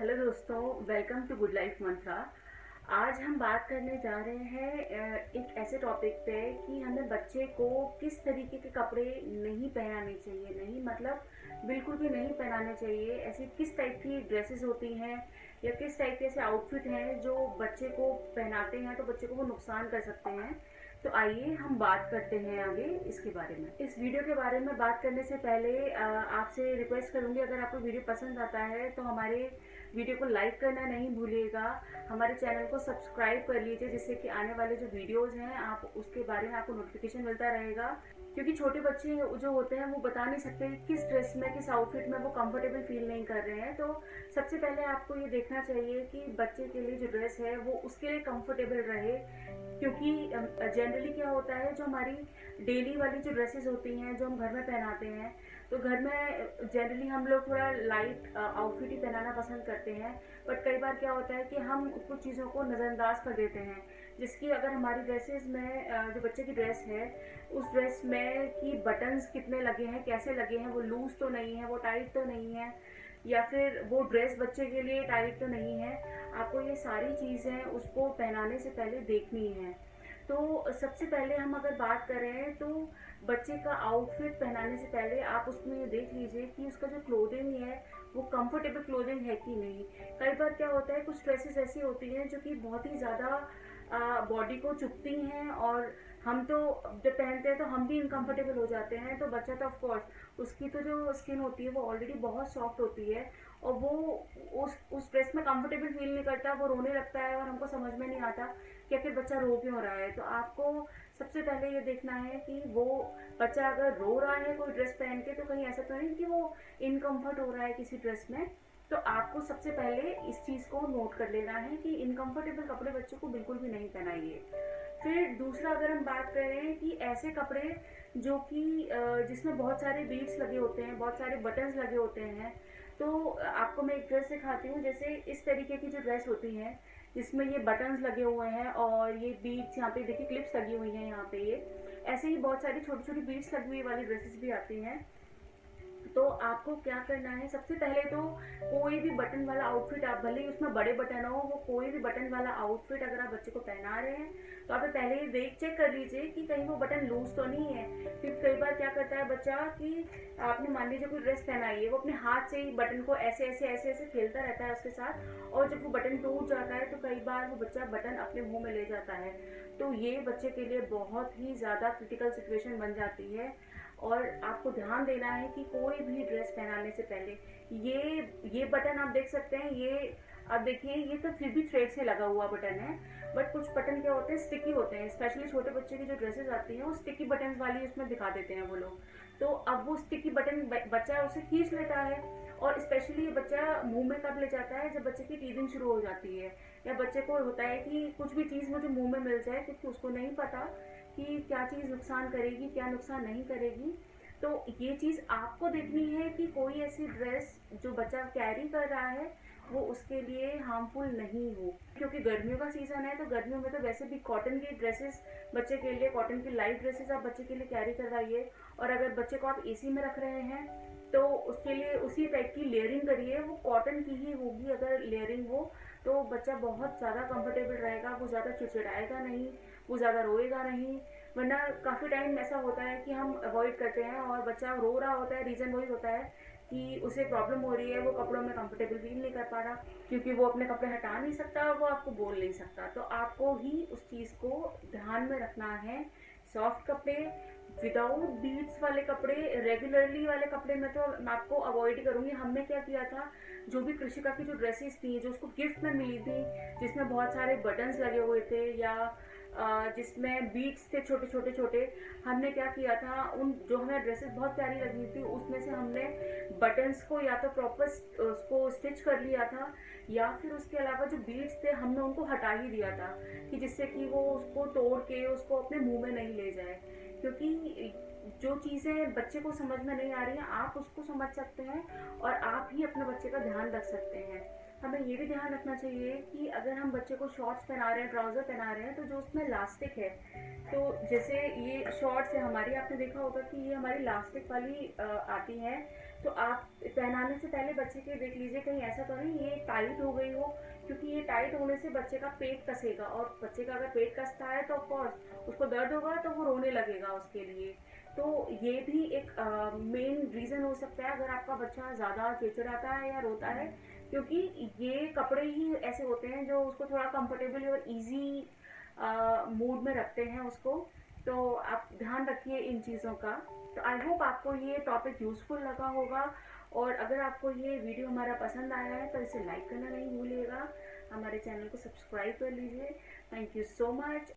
Hello दोस्तों, welcome to good life मंत्रा। आज हम बात करने जा रहे हैं एक ऐसे टॉपिक पे कि हमें बच्चे को किस तरीके के कपड़े नहीं पहनाने चाहिए। नहीं मतलब बिल्कुल भी नहीं पहनाने चाहिए। ऐसी किस टाइप की ड्रेसेस होती हैं या किस टाइप के ऐसे आउटफिट हैं जो बच्चे को पहनाते हैं तो बच्चे को वो नुकसान कर सकते हैं। तो आइए हम बात करते हैं आगे इसके बारे में। इस वीडियो के बारे में बात करने से पहले आपसे रिक्वेस्ट करूंगी, अगर आपको वीडियो पसंद आता है तो हमारे वीडियो को लाइक करना नहीं भूलिएगा। हमारे चैनल को सब्सक्राइब कर लीजिए जिससे कि आने वाले जो वीडियोस हैं आप उसके बारे में आपको नोटिफिकेशन मिलता रहेगा। क्योंकि छोटे बच्चे जो होते हैं वो बता नहीं सकते किस ड्रेस में, किस आउटफिट में वो कंफर्टेबल फील नहीं कर रहे हैं। तो सबसे पहले आपको ये देखना चाहिए कि बच्चे के लिए जो ड्रेस है वो उसके लिए कंफर्टेबल रहे। क्योंकि जनरली क्या होता है, जो हमारी डेली वाली जो ड्रेसेस होती हैं जो हम घर में पहनाते हैं, तो घर में जनरली हम लोग थोड़ा लाइट आउटफिट ही पहनाना पसंद करते हैं। बट कई बार क्या होता है कि हम कुछ चीज़ों को नज़रअंदाज कर देते हैं, जिसकी अगर हमारी ड्रेसेस में जो बच्चे की ड्रेस है उस ड्रेस में कि बटन्स कितने लगे हैं, कैसे लगे हैं, वो लूज तो नहीं है, वो टाइट तो नहीं है, या फिर वो ड्रेस बच्चे के लिए टाइट तो नहीं है। आपको ये सारी चीज़ें उसको पहनाने से पहले देखनी है। तो सबसे पहले हम अगर बात करें तो बच्चे का आउटफिट पहनाने से पहले आप उसमें ये देख लीजिए कि उसका जो क्लोथिंग है वो कंफर्टेबल क्लोथिंग है कि नहीं। कई बार क्या होता है, कुछ ड्रेसेस ऐसी होती हैं जो कि बहुत ही ज़्यादा बॉडी को चुभती हैं और हम तो जब पहनते हैं तो हम भी इनकम्फर्टेबल हो जाते हैं। तो बच्चा तो ऑफकोर्स उसकी तो जो स्किन होती है वो ऑलरेडी बहुत सॉफ्ट होती है और वो उस ड्रेस में कंफर्टेबल फील नहीं करता, वो रोने लगता है और हमको समझ में नहीं आता कि आखिर बच्चा रो क्यों रहा है। तो आपको सबसे पहले ये देखना है कि वो बच्चा अगर रो रहा है कोई ड्रेस पहन के तो कहीं ऐसा तो नहीं कि वो इनकम्फर्ट हो रहा है किसी ड्रेस में। तो आपको सबसे पहले इस चीज़ को नोट कर लेना है कि इनकम्फर्टेबल कपड़े बच्चों को बिल्कुल भी नहीं पहनाइए। फिर दूसरा अगर हम बात करें कि ऐसे कपड़े जो कि जिसमें बहुत सारे बीड्स लगे होते हैं, बहुत सारे बटन्स लगे होते हैं। तो आपको मैं एक ड्रेस दिखाती हूँ। जैसे इस तरीके की जो ड्रेस होती है जिसमें ये बटन्स लगे हुए हैं और ये बीड्स, यहाँ पे देखिए क्लिप्स लगी हुई हैं यहाँ पे। ये ऐसे ही बहुत सारी छोटी छोटी बीड्स लगी हुई वाली ड्रेसेस भी आती हैं। तो आपको क्या करना है, सबसे पहले तो कोई भी बटन वाला आउटफिट, आप भले ही उसमें बड़े बटन हो, वो कोई भी बटन वाला आउटफिट अगर आप बच्चे को पहना रहे हैं तो आप पहले ही देख चेक कर लीजिए कि कहीं वो बटन लूज तो नहीं है। क्योंकि कई बार क्या करता है बच्चा कि आपने मान लीजिए कोई ड्रेस पहनाई है, वो अपने हाथ से ही बटन को ऐसे ऐसे ऐसे ऐसे खेलता रहता है उसके साथ, और जब वो बटन टूट जाता है तो कई बार वो बच्चा बटन अपने मुंह में ले जाता है। तो ये बच्चे के लिए बहुत ही ज़्यादा क्रिटिकल सिचुएशन बन जाती है। और आपको ध्यान देना है कि कोई भी ड्रेस पहनाने से पहले ये बटन आप देख सकते हैं, ये आप देखिए ये तो फिर भी थ्रेड से लगा हुआ बटन है। बट कुछ बटन क्या होते हैं, स्टिकी होते हैं। स्पेशली छोटे बच्चे की जो ड्रेसेस आती हैं वो स्टिकी बटन वाली उसमें दिखा देते हैं वो लोग। तो अब वो स्टिकी बटन बच्चा उसे खींच लेता है, और स्पेशली ये बच्चा मुंह में कब ले जाता है, जब बच्चे की टीथिंग शुरू हो जाती है या बच्चे को होता है कि कुछ भी चीज़ मुझे मुंह में मिल जाए, क्योंकि उसको नहीं पता कि क्या चीज़ नुकसान करेगी क्या नुकसान नहीं करेगी। तो ये चीज़ आपको देखनी है कि कोई ऐसी ड्रेस जो बच्चा कैरी कर रहा है वो उसके लिए हार्मफुल नहीं हो। क्योंकि गर्मियों का सीज़न है तो गर्मियों में तो वैसे भी कॉटन की ड्रेसेस बच्चे के लिए, कॉटन की लाइट ड्रेसेस आप बच्चे के लिए कैरी करवाइए। और अगर बच्चे को आप एसी में रख रहे हैं तो उसके लिए उसी टाइप की लेयरिंग करिए, वो कॉटन की ही होगी अगर लेयरिंग हो। तो बच्चा बहुत ज़्यादा कंफर्टेबल रहेगा, वो ज़्यादा चिड़चिड़ाएगा नहीं, वो ज़्यादा रोएगा नहीं। वरना काफ़ी टाइम ऐसा होता है कि हम अवॉइड करते हैं और बच्चा रो रहा होता है, रीज़न वही होता है कि उसे प्रॉब्लम हो रही है, वो कपड़ों में कंफर्टेबल फील नहीं कर पा रहा, क्योंकि वो अपने कपड़े हटा नहीं सकता, वो आपको बोल नहीं सकता। तो आपको ही उस चीज़ को ध्यान में रखना है। सॉफ्ट कपड़े, विदाउट बीड्स वाले कपड़े, रेगुलरली वाले कपड़े में तो मैं आपको अवॉइड करूँगी। हमने क्या किया था, जो भी कृषिका की जो ड्रेसेस थी जो उसको गिफ्ट में मिली थी, जिसमें बहुत सारे बटन्स लगे हुए थे या जिसमें बीड्स थे छोटे छोटे छोटे, हमने क्या किया था, उन जो हमें ड्रेसेस बहुत प्यारी लगी थी उसमें से हमने बटन्स को या तो प्रॉपर उसको स्टिच कर लिया था, या फिर उसके अलावा जो बीड्स थे हमने उनको हटा ही दिया था कि जिससे कि वो उसको तोड़ के उसको अपने मुंह में नहीं ले जाए। क्योंकि जो चीज़ें बच्चे को समझ में नहीं आ रही हैं आप उसको समझ सकते हैं और आप ही अपने बच्चे का ध्यान रख सकते हैं। हमें ये भी ध्यान रखना चाहिए कि अगर हम बच्चे को शॉर्ट्स पहना रहे हैं, ट्राउज़र पहना रहे हैं, तो जो उसमें लास्टिक है, तो जैसे ये शॉर्ट्स है हमारी, आपने देखा होगा कि ये हमारी लास्टिक वाली आती हैं। तो आप पहनाने से पहले बच्चे के देख लीजिए कहीं ऐसा तो नहीं ये टाइट हो गई हो, क्योंकि ये टाइट होने से बच्चे का पेट कसेगा, और बच्चे का अगर पेट कसता है तो ऑफकोर्स उसको दर्द होगा, तो वो रोने लगेगा उसके लिए। तो ये भी एक मेन रीज़न हो सकता है अगर आपका बच्चा ज़्यादा चिड़चिड़ाता है या रोता है, क्योंकि ये कपड़े ही ऐसे होते हैं जो उसको थोड़ा कंफर्टेबल और इजी मूड में रखते हैं उसको। तो आप ध्यान रखिए इन चीज़ों का। तो आई होप आपको ये टॉपिक यूज़फुल लगा होगा, और अगर आपको ये वीडियो हमारा पसंद आया है तो इसे लाइक करना नहीं भूलिएगा, हमारे चैनल को सब्सक्राइब कर लीजिए। Thank you so much.